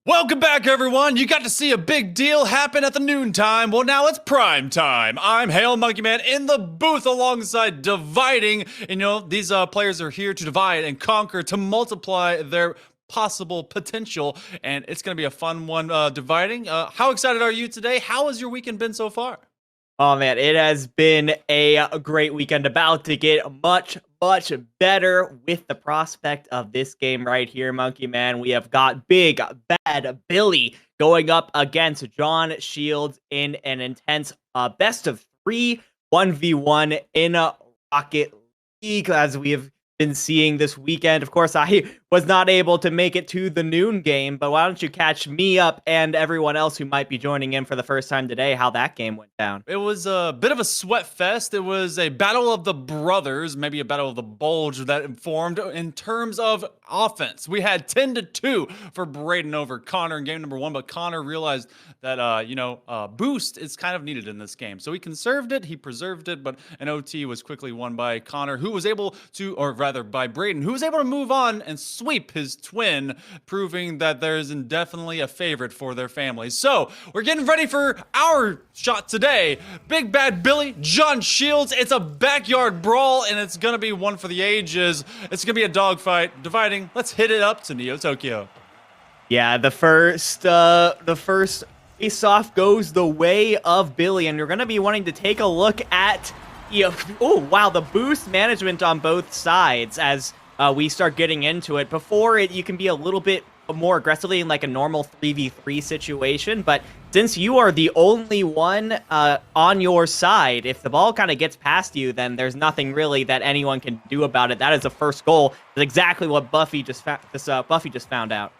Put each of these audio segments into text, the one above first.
Welcome back, everyone. You got to see a big deal happen at the noontime. Well, now it's prime time. I'm HailMonkeyMan in the booth alongside Dividing. And you know, these players are here to divide and conquer, to multiply their possible potential. And it's going to be a fun one, Dividing. How excited are you today? How has your weekend been so far? Oh man, it has been a great weekend, about to get much better with the prospect of this game right here, Monkey Man. We have got Big Bad Billy going up against John Shields in an intense best of 3 1v1 in Rocket League, as we have been seeing this weekend. Of course, I was not able to make it to the noon game, but why don't you catch me up and everyone else who might be joining in for the first time today how that game went down. It was a bit of a sweat fest. It was a battle of the brothers, maybe a battle of the bulge that formed in terms of offense. We had 10-2 for Braden over Connor in game number 1, but Connor realized that, boost is kind of needed in this game. So he conserved it, he preserved it, but an OT was quickly won by Connor, who was able to, or rather by Braden, who was able to move on and sweep his twin, proving that there's indefinitely a favorite for their family. So we're getting ready for our shot today. Big Bad Billy, John Shields. It's a backyard brawl, and it's gonna be one for the ages. It's gonna be a dogfight. Dividing. Let's hit it up to Neo Tokyo. Yeah, the first face-off goes the way of Billy, and you're going to be wanting to take a look at, oh wow, the boost management on both sides as we start getting into it. Before it, you can be a little bit more aggressively in like a normal 3v3 situation, but since you are the only one on your side, if the ball kind of gets past you, then there's nothing really that anyone can do about it. That is the first goal. That's exactly what Buffy just found out.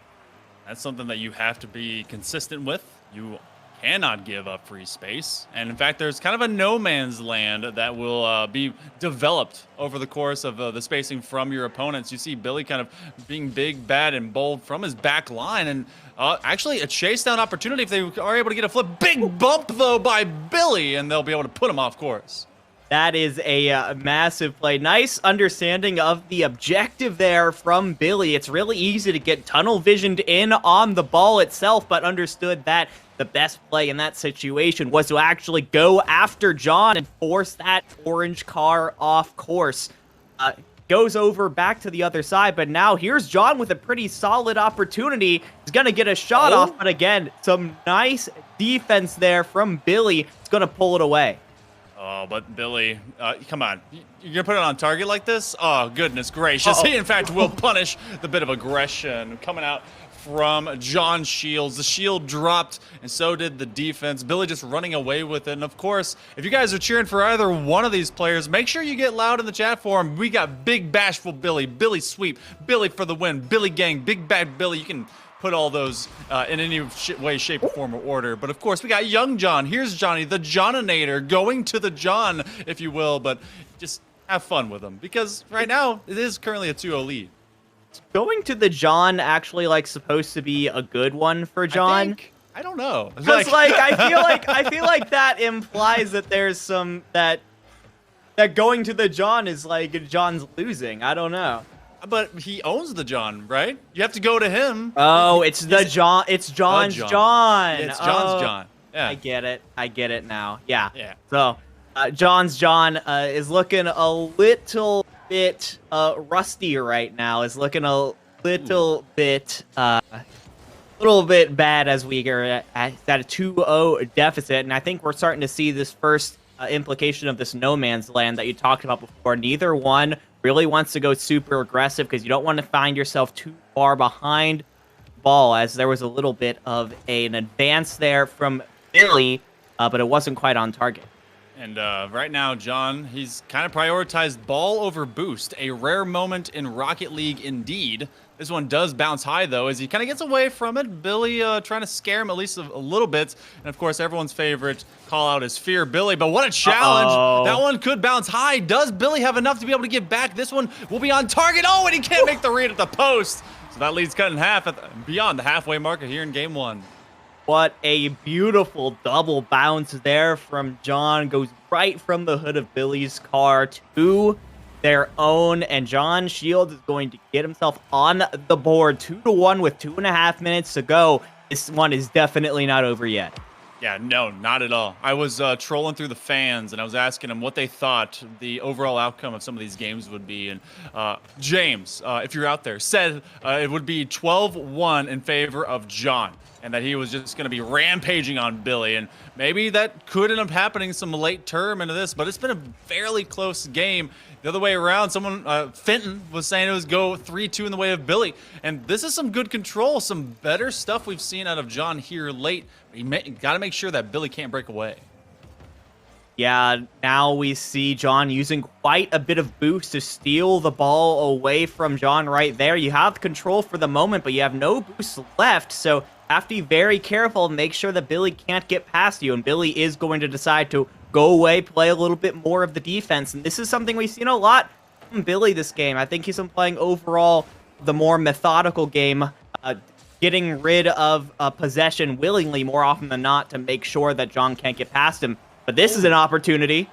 That's something that you have to be consistent with. You cannot give up free space. And in fact, there's kind of a no man's land that will be developed over the course of the spacing from your opponents. You see Billy kind of being big, bad, and bold from his back line. And actually a chase down opportunity if they are able to get a flip. Big bump, though, by Billy, and they'll be able to put him off course. That is a massive play. Nice understanding of the objective there from Billy. It's really easy to get tunnel visioned in on the ball itself, but understood that the best play in that situation was to actually go after John and force that orange car off course. Goes over back to the other side, but now here's John with a pretty solid opportunity. He's going to get a shot off, but again, some nice defense there from Billy. He's going to pull it away. Oh, but Billy, come on. You're going to put it on target like this? Oh, goodness gracious. He, in fact, will punish the bit of aggression coming out from John Shields. The shield dropped, and so did the defense. Billy just running away with it. And, of course, if you guys are cheering for either one of these players, make sure you get loud in the chat for him. We got Big Bashful Billy, Billy Sweep, Billy for the win, Billy Gang, Big Bad Billy. You can put all those in any way, shape, or form, or order. But of course, we got Young John. Here's Johnny, the Johninator, going to the John, if you will. But just have fun with him, because right now it is currently a 2-0 lead. Going to the John actually like supposed to be a good one for John? I don't know. Because I feel like that implies that there's some that going to the John is like John's losing. I don't know. But he owns the John, right? You have to go to him. Oh, it's the John. It's John's John. It's John's John. Yeah. I get it. I get it now. Yeah. Yeah. So, John's John is looking a little bit rusty right now. Is looking a little bit bad as we are at a 2-0 deficit, and I think we're starting to see this first implication of this no man's land that you talked about before. Neither one really wants to go super aggressive because you don't want to find yourself too far behind the ball, as there was a little bit of an advance there from Billy, but it wasn't quite on target. And right now, John, he's kind of prioritized ball over boost. A rare moment in Rocket League indeed. This one does bounce high, though, as he kind of gets away from it. Billy trying to scare him at least a little bit. And, of course, everyone's favorite call out is Fear Billy. But what a challenge. That one could bounce high. Does Billy have enough to be able to get back? This one will be on target. Oh, and he can't make the read at the post. So that lead's cut in half beyond the halfway marker here in game 1. What a beautiful double bounce there from John. Goes right from the hood of Billy's car to their own, and John Shields is going to get himself on the board 2-1 with 2.5 minutes to go. this one is definitely not over yet. Yeah, no, not at all. I was trolling through the fans, and I was asking them what they thought the overall outcome of some of these games would be. And James, if you're out there, said it would be 12-1 in favor of John, and that he was just going to be rampaging on Billy. And maybe that could end up happening some late term into this, but it's been a fairly close game. The other way around, someone, Fenton, was saying it was go 3-2 in the way of Billy. And this is some good control, some better stuff we've seen out of John here late. You got to make sure that Billy can't break away. Yeah, now we see John using quite a bit of boost to steal the ball away from John right there. You have control for the moment, but you have no boost left, so have to be very careful and make sure that Billy can't get past you, and Billy is going to decide to go away, play a little bit more of the defense, and this is something we've seen a lot from Billy this game. I think he's been playing overall the more methodical game, getting rid of possession willingly more often than not to make sure that John can't get past him. But this is an opportunity.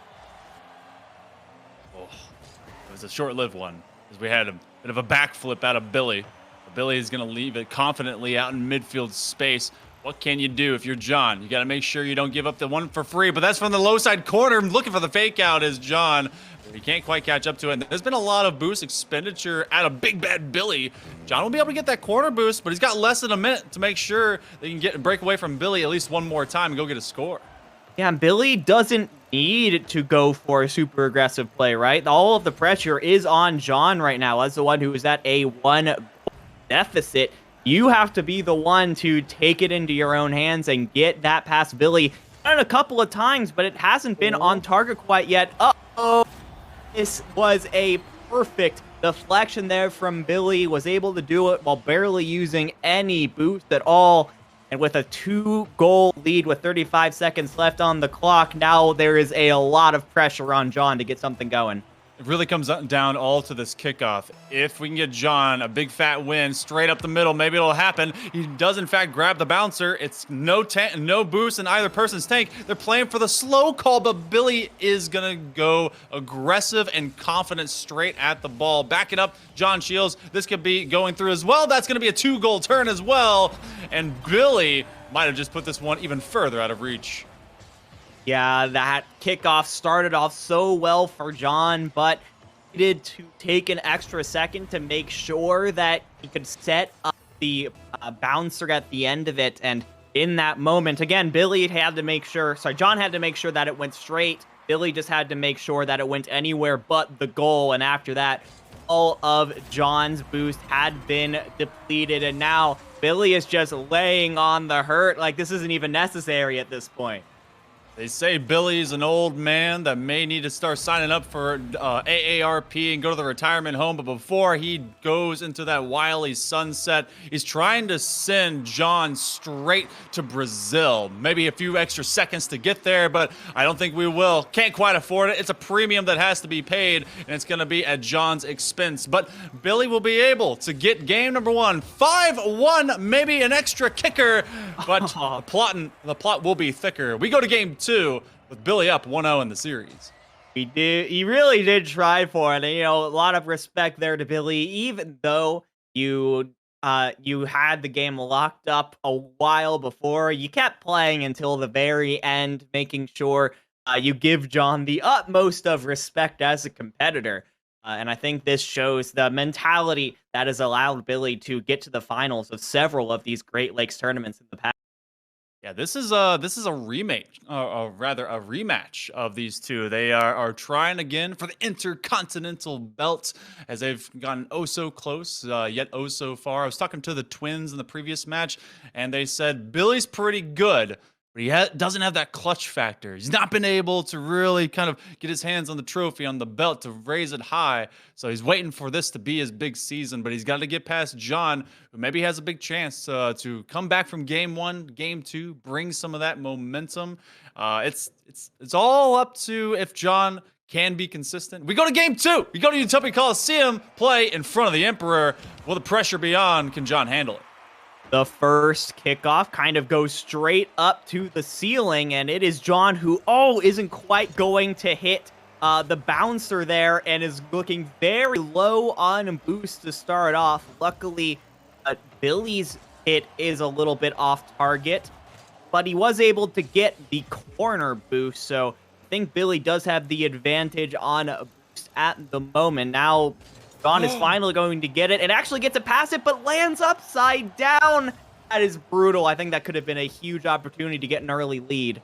Oh, it was a short-lived one, as we had a bit of a backflip out of Billy. But Billy is going to leave it confidently out in midfield space. What can you do if you're John? You got to make sure you don't give up the one for free, but that's from the low side corner. Looking for the fake out is John. He can't quite catch up to it. And there's been a lot of boost expenditure out of Big Bad Billy. John will be able to get that corner boost, but he's got less than a minute to make sure they can break away from Billy at least one more time and go get a score. Yeah, Billy doesn't need to go for a super aggressive play, right? All of the pressure is on John right now as the one who is at a 1 deficit. You have to be the one to take it into your own hands and get that past Billy. Done it a couple of times, but it hasn't been on target quite yet. Uh-oh. This was a perfect deflection there from Billy. Was able to do it while barely using any boost at all. And with a 2-goal lead with 35 seconds left on the clock, now there is a lot of pressure on John to get something going. It really comes down all to this kickoff. If we can get John a big fat win straight up the middle, maybe it'll happen. He does in fact grab the bouncer. It's no boost in either person's tank. They're playing for the slow call, but Billy is gonna go aggressive and confident straight at the ball. Back it up, John Shields. This could be going through as well. That's gonna be a 2-goal turn as well. And Billy might have just put this one even further out of reach. Yeah, that kickoff started off so well for John, but needed to take an extra second to make sure that he could set up the bouncer at the end of it. And in that moment, again, John had to make sure that it went straight. Billy just had to make sure that it went anywhere but the goal. And after that, all of John's boost had been depleted. And now Billy is just laying on the hurt. Like, this isn't even necessary at this point. They say Billy's an old man that may need to start signing up for AARP and go to the retirement home, but before he goes into that wily sunset, he's trying to send John straight to Brazil. Maybe a few extra seconds to get there, but I don't think we will. Can't quite afford it. It's a premium that has to be paid, and it's going to be at John's expense. But Billy will be able to get game number 1, 5-1, maybe an extra kicker, but the plot will be thicker. We go to game 2 with Billy up 1-0 in the series. He really did try for it. And, you know, a lot of respect there to Billy, even though you had the game locked up a while before. You kept playing until the very end, making sure you give John the utmost of respect as a competitor. And I think this shows the mentality that has allowed Billy to get to the finals of several of these Great Lakes tournaments in the past. Yeah, this is a remake, rather a rematch of these two. They are trying again for the Intercontinental Belt as they've gotten oh so close, yet oh so far. I was talking to the Twins in the previous match, and they said Billy's pretty good, but he doesn't have that clutch factor. He's not been able to really kind of get his hands on the trophy, on the belt, to raise it high. So he's waiting for this to be his big season, but he's got to get past John, who maybe has a big chance to come back from game 1, game 2, bring some of that momentum. It's all up to if John can be consistent. We go to game 2. We go to Utopia Coliseum, play in front of the Emperor. Will the pressure be on? Can John handle it? The first kickoff kind of goes straight up to the ceiling, and it is John who, isn't quite going to hit the bouncer there and is looking very low on boost to start off. Luckily, Billy's hit is a little bit off target, but he was able to get the corner boost, so I think Billy does have the advantage on a boost at the moment. Now, John is finally going to get it and actually gets to pass it, but lands upside down. That is brutal. I think that could have been a huge opportunity to get an early lead.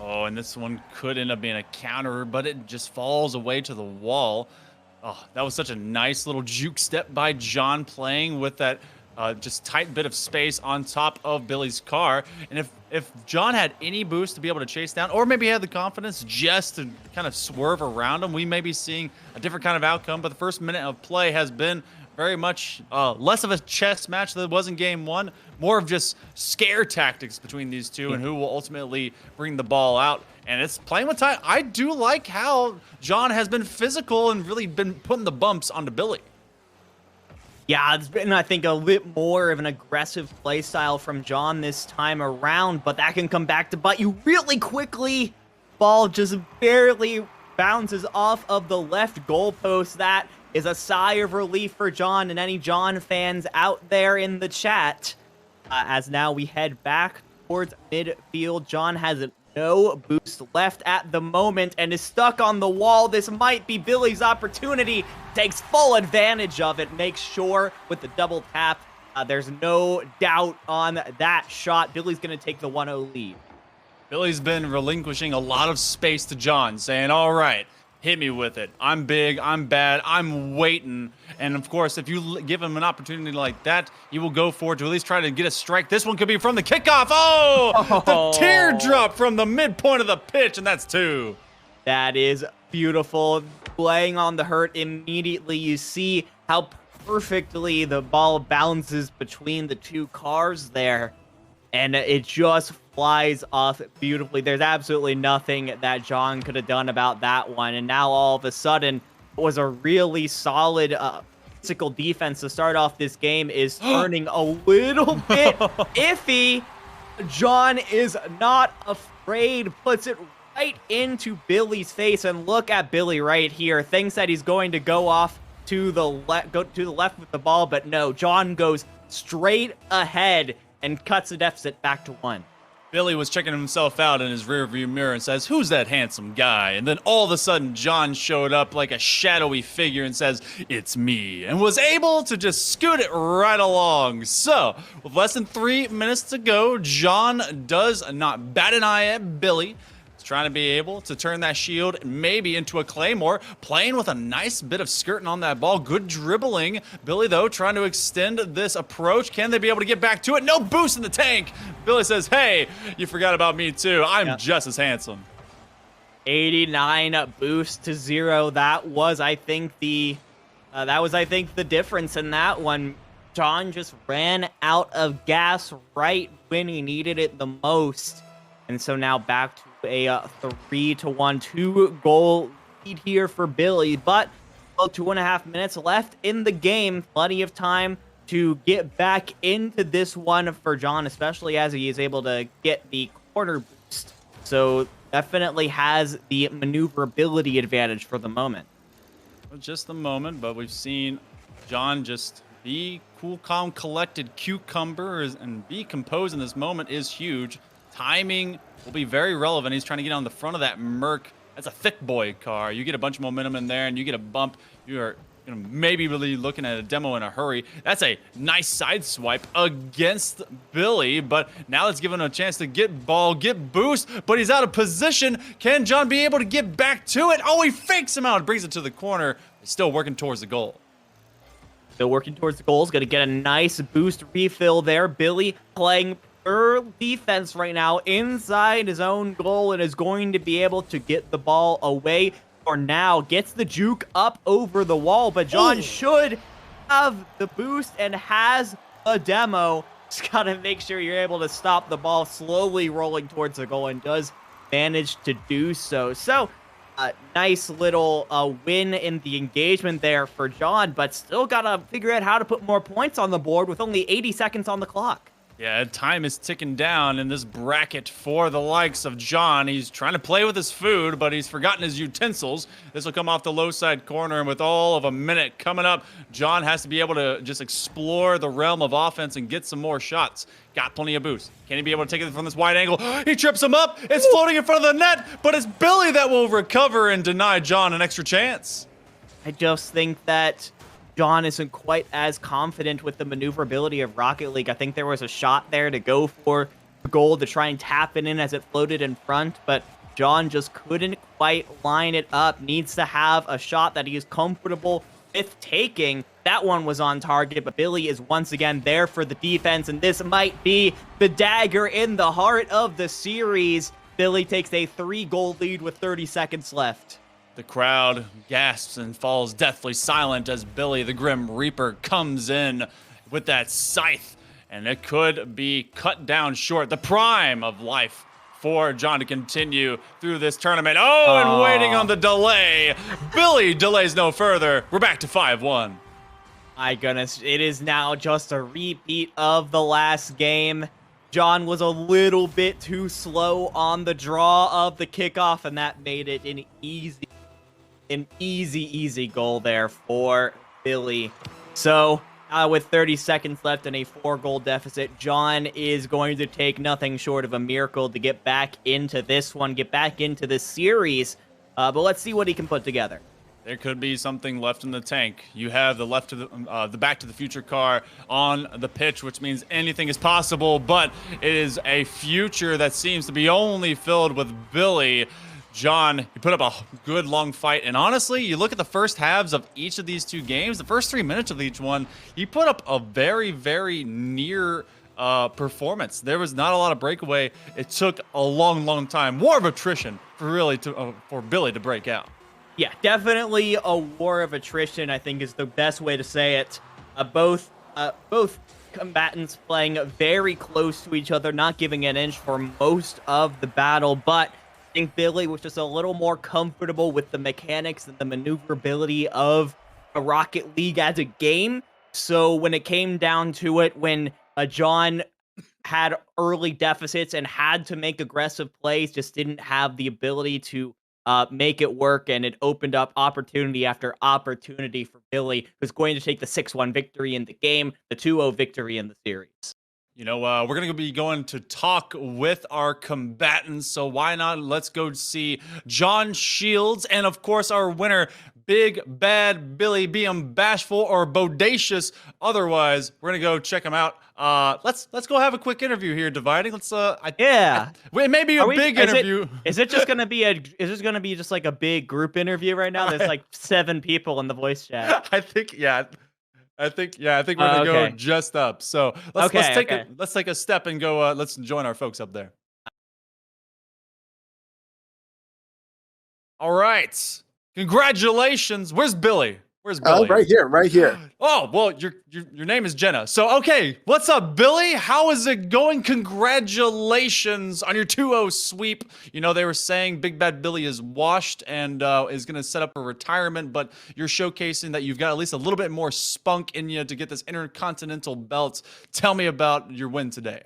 Oh, and this one could end up being a counter, but it just falls away to the wall. Oh, that was such a nice little juke step by John, playing with that just tight bit of space on top of Billy's car. And if John had any boost to be able to chase down, or maybe had the confidence just to kind of swerve around him, we may be seeing a different kind of outcome. But the first minute of play has been very much less of a chess match than it was in game one, more of just scare tactics between these two and who will ultimately bring the ball out. And it's playing with time. I do like how John has been physical and really been putting the bumps onto Billy. Yeah, it's been, I think, a bit more of an aggressive play style from John this time around, but that can come back to bite you really quickly. Ball just barely bounces off of the left goalpost. That is a sigh of relief for John and any John fans out there in the chat. As now we head back towards midfield. John has no boost left at the moment and is stuck on the wall. This might be Billy's opportunity. Takes full advantage of it. Makes sure with the double tap. There's no doubt on that shot. Billy's going to take the 1-0 lead. Billy's been relinquishing a lot of space to John, saying, all right, hit me with it. I'm big, I'm bad, I'm waiting. And of course, if you give him an opportunity like that, he will go for it to at least try to get a strike. This one could be from the kickoff. Oh, the teardrop from the midpoint of the pitch, and that's 2. That is beautiful. Playing on the hurt immediately. You see how perfectly the ball bounces between the two cars there. And it just flies off beautifully. There's absolutely nothing that John could have done about that one. And now all of a sudden, it was a really solid physical defense to start off this game is turning a little bit iffy. John is not afraid, puts it right into Billy's face. And look at Billy right here. Thinks that he's going to go off to the left with the ball, but no, John goes straight ahead and cuts the deficit back to 1. Billy was checking himself out in his rearview mirror and says, who's that handsome guy? And then all of a sudden, John showed up like a shadowy figure and says, it's me, and was able to just scoot it right along. So, with less than 3 minutes to go, John does not bat an eye at Billy. He's trying to be able to turn that shield maybe into a claymore, playing with a nice bit of skirting on that ball. Good dribbling. Billy, though, trying to extend this approach. Can they be able to get back to it? No boost in the tank. Billy says, hey, you forgot about me too. I'm just as handsome. 89 boost to 0. That was, I think, the difference in that one. John just ran out of gas right when he needed it the most. And so now back to a 3-1, 2-goal lead here for Billy. But 2.5 minutes left in the game. Plenty of time to get back into this one for John, especially as he is able to get the corner boost. So definitely has the maneuverability advantage for the moment. Just the moment, but we've seen John just be cool, calm, collected cucumber and be composed in this moment is huge. Timing will be very relevant. He's trying to get on the front of that Merc. That's a thick boy car. You get a bunch of momentum in there and you get a bump. You are maybe really looking at a demo in a hurry. That's a nice side swipe against Billy, but now it's given him a chance to get ball, get boost, but he's out of position. Can John be able to get back to it? Oh, he fakes him out, brings it to the corner. He's still working towards the goal. Still working towards the goal. He's going to get a nice boost refill there. Billy playing defense right now inside his own goal and is going to be able to get the ball away for now. Gets the juke up over the wall, but John should have the boost and has a demo. Just got to make sure you're able to stop the ball slowly rolling towards the goal and does manage to do so. So nice little win in the engagement there for John, but still got to figure out how to put more points on the board with only 80 seconds on the clock. Yeah, time is ticking down in this bracket for the likes of John. He's trying to play with his food, but he's forgotten his utensils. This will come off the low side corner, and with all of a minute coming up, John has to be able to just explore the realm of offense and get some more shots. Got plenty of boost. Can he be able to take it from this wide angle? He trips him up. It's floating in front of the net, but it's Billy that will recover and deny John an extra chance. I just think that John isn't quite as confident with the maneuverability of Rocket League. I think there was a shot there to go for the goal to try and tap it in as it floated in front, but John just couldn't quite line it up. Needs to have a shot that he is comfortable with taking. That one was on target, but Billy is once again there for the defense, and this might be the dagger in the heart of the series. Billy takes a 3-goal lead with 30 seconds left. The crowd gasps and falls deathly silent as Billy the Grim Reaper comes in with that scythe, and it could be cut down short. The prime of life for John to continue through this tournament. And waiting on the delay. Billy delays no further. We're back to 5-1. My goodness, it is now just a repeat of the last game. John was a little bit too slow on the draw of the kickoff, and that made it an easy goal there for Billy. So, with 30 seconds left and a 4-goal deficit, John is going to take nothing short of a miracle to get back into this one, get back into this series. But let's see what he can put together. There could be something left in the tank. You have the the Back to the Future car on the pitch, which means anything is possible, but it is a future that seems to be only filled with Billy. John, he put up a good long fight, and honestly, you look at the first halves of each of these two games, the first 3 minutes of each one, he put up a very near performance. There was not a lot of breakaway. It took a long time, war of attrition for Billy to break out. Yeah, definitely a war of attrition, I think, is the best way to say it. Both combatants playing very close to each other, not giving an inch for most of the battle, but I think Billy was just a little more comfortable with the mechanics and the maneuverability of a Rocket League as a game. So when it came down to it, when John had early deficits and had to make aggressive plays, just didn't have the ability to make it work, and it opened up opportunity after opportunity for Billy, who's going to take the 6-1 victory in the game, the 2-0 victory in the series. You know, we're going to be going to talk with our combatants, so why not? Let's go see John Shields and, of course, our winner, Big Bad Billy, be him bashful or bodacious. Otherwise, we're going to go check him out. Let's go have a quick interview here, Dividing. Let's maybe a big interview. Is this gonna be just like a big group interview right now? There's like 7 people in the voice chat. I think we're gonna go just up. So let's take a step and go. Let's join our folks up there. All right, congratulations. Where's Billy? Where's Billy? Right here. Oh, well, your name is Jenna. So, okay, what's up, Billy? How is it going? Congratulations on your 2-0 sweep. You know, they were saying Big Bad Billy is washed and is going to set up a retirement, but you're showcasing that you've got at least a little bit more spunk in you to get this Intercontinental belt. Tell me about your win today.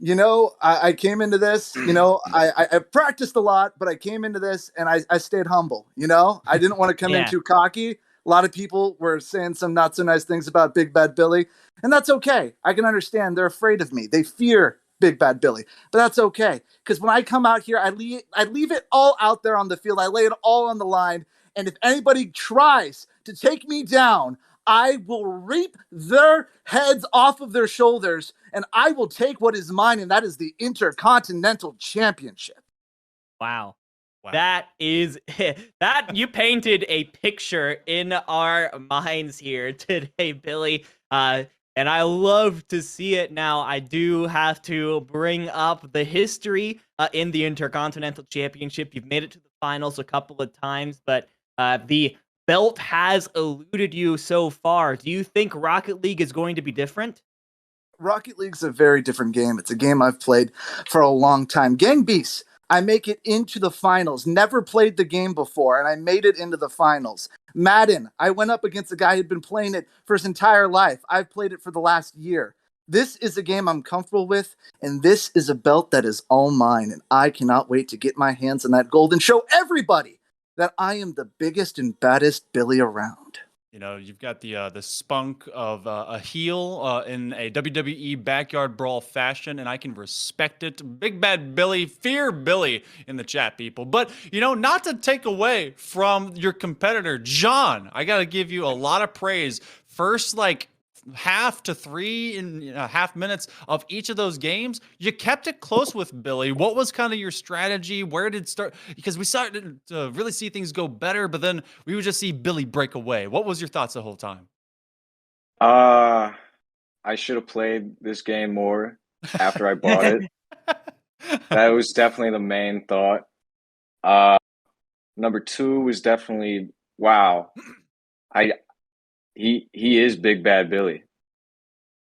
You know, I came into this, you know, I practiced a lot, but I came into this and I stayed humble, you know? I didn't want to come in too cocky. A lot of people were saying some not so nice things about Big Bad Billy, and that's okay. I can understand. They're afraid of me. They fear Big Bad Billy, but that's okay. Because when I come out here, I leave it all out there on the field. I lay it all on the line, and if anybody tries to take me down, I will reap their heads off of their shoulders, and I will take what is mine, and that is the Intercontinental Championship. Wow. That is that you painted a picture in our minds here today, Billy. And I love to see it now. I do have to bring up the history in the Intercontinental Championship. You've made it to the finals a couple of times, but the belt has eluded you so far. Do you think Rocket League is going to be different? Rocket League's a very different game. It's a game I've played for a long time. Gang Beasts, I make it into the finals. Never played the game before, and I made it into the finals. Madden, I went up against a guy who'd been playing it for his entire life. I've played it for the last year. This is a game I'm comfortable with, and this is a belt that is all mine, and I cannot wait to get my hands on that gold and show everybody that I am the biggest and baddest Billy around. You know, you've got the spunk of a heel in a WWE backyard brawl fashion, and I can respect it. Big Bad Billy, fear Billy in the chat, people. But, you know, not to take away from your competitor, John, I got to give you a lot of praise. First, like, half to 3.5 minutes of each of those games, you kept it close with Billy. What was kind of your strategy? Where did it start? Because we started to really see things go better, but then we would just see Billy break away. What was your thoughts the whole time? I should have played this game more after I bought it. That was definitely the main thought. Number two was definitely, wow, he is Big Bad Billy.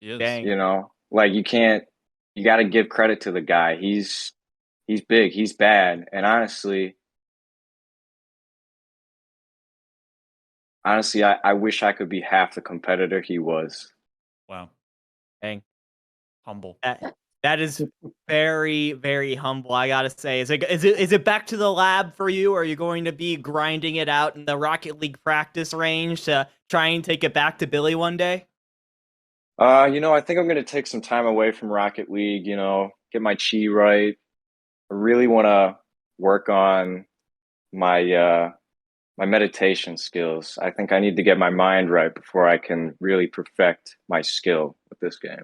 He is. Dang. You know, like you got to give credit to the guy. He's big, he's bad, and honestly, I wish I could be half the competitor he was. Wow. Dang. Humble. That is very, very humble, I gotta say. Is it back to the lab for you, or are you going to be grinding it out in the Rocket League practice range to try and take it back to Billy one day? You know, I think I'm gonna take some time away from Rocket League, you know, get my chi right. I really wanna work on my my meditation skills. I think I need to get my mind right before I can really perfect my skill with this game.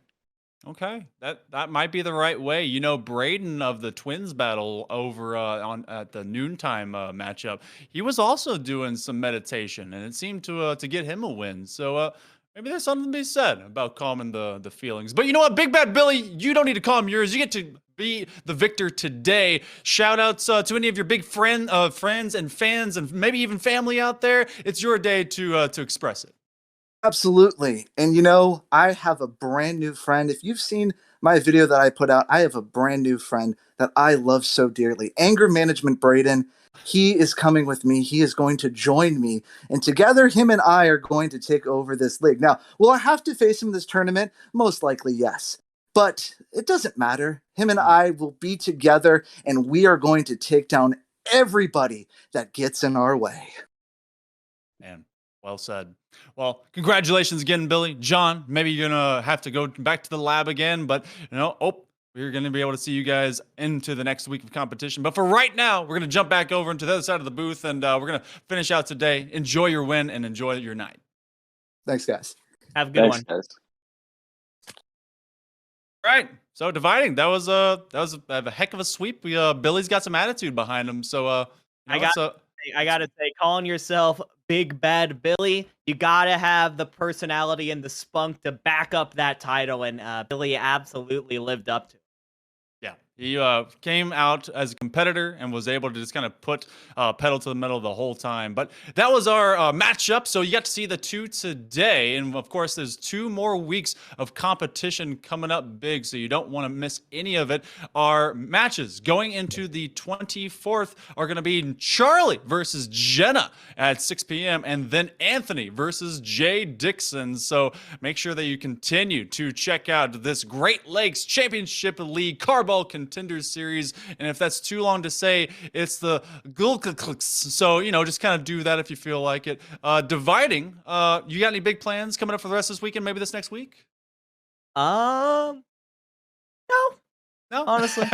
Okay, that might be the right way. You know, Braden of the Twins battle over on at the noontime matchup, he was also doing some meditation, and it seemed to get him a win. So maybe there's something to be said about calming the feelings. But you know what, Big Bad Billy, you don't need to calm yours. You get to be the victor today. Shout outs to any of your big friends and fans and maybe even family out there. It's your day to express it. Absolutely. And you know, I have a brand new friend. If you've seen my video that I put out, I have a brand new friend that I love so dearly. Anger Management Braden. He is coming with me. He is going to join me. And together, him and I are going to take over this league. Now, will I have to face him this tournament? Most likely, yes. But it doesn't matter. Him and I will be together, and we are going to take down everybody that gets in our way. Man, well said. Well, congratulations again, Billy. John, maybe you're going to have to go back to the lab again, but, you know, we're going to be able to see you guys into the next week of competition. But for right now, we're going to jump back over into the other side of the booth, and we're going to finish out today. Enjoy your win and enjoy your night. Thanks, guys. Have a good one. Guys. All right. So dividing, that was a heck of a sweep. Billy's got some attitude behind him. So I gotta say, calling yourself Big Bad Billy, you gotta have the personality and the spunk to back up that title, and Billy absolutely lived up to it. Yeah, he came out as a competitor and was able to just kind of put pedal to the metal the whole time. But that was our matchup. So you got to see the two today. And of course, there's 2 more weeks of competition coming up big. So you don't want to miss any of it. Our matches going into the 24th are going to be Charlie versus Jenna at 6 p.m. and then Anthony versus Jay Dixon. So make sure that you continue to check out this Great Lakes Championship League Carball Contender series. And if that's too long to say, it's the GLCL. So, you know, just kind of do that if you feel like it. Dividing, you got any big plans coming up for the rest of this weekend, maybe this next week? No. No? Honestly.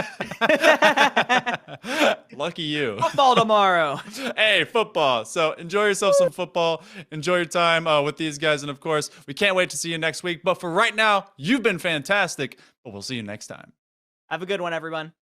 Lucky you. Football tomorrow. Hey, football. So enjoy yourself some football. Enjoy your time with these guys. And of course, we can't wait to see you next week. But for right now, you've been fantastic. But we'll see you next time. Have a good one, everyone.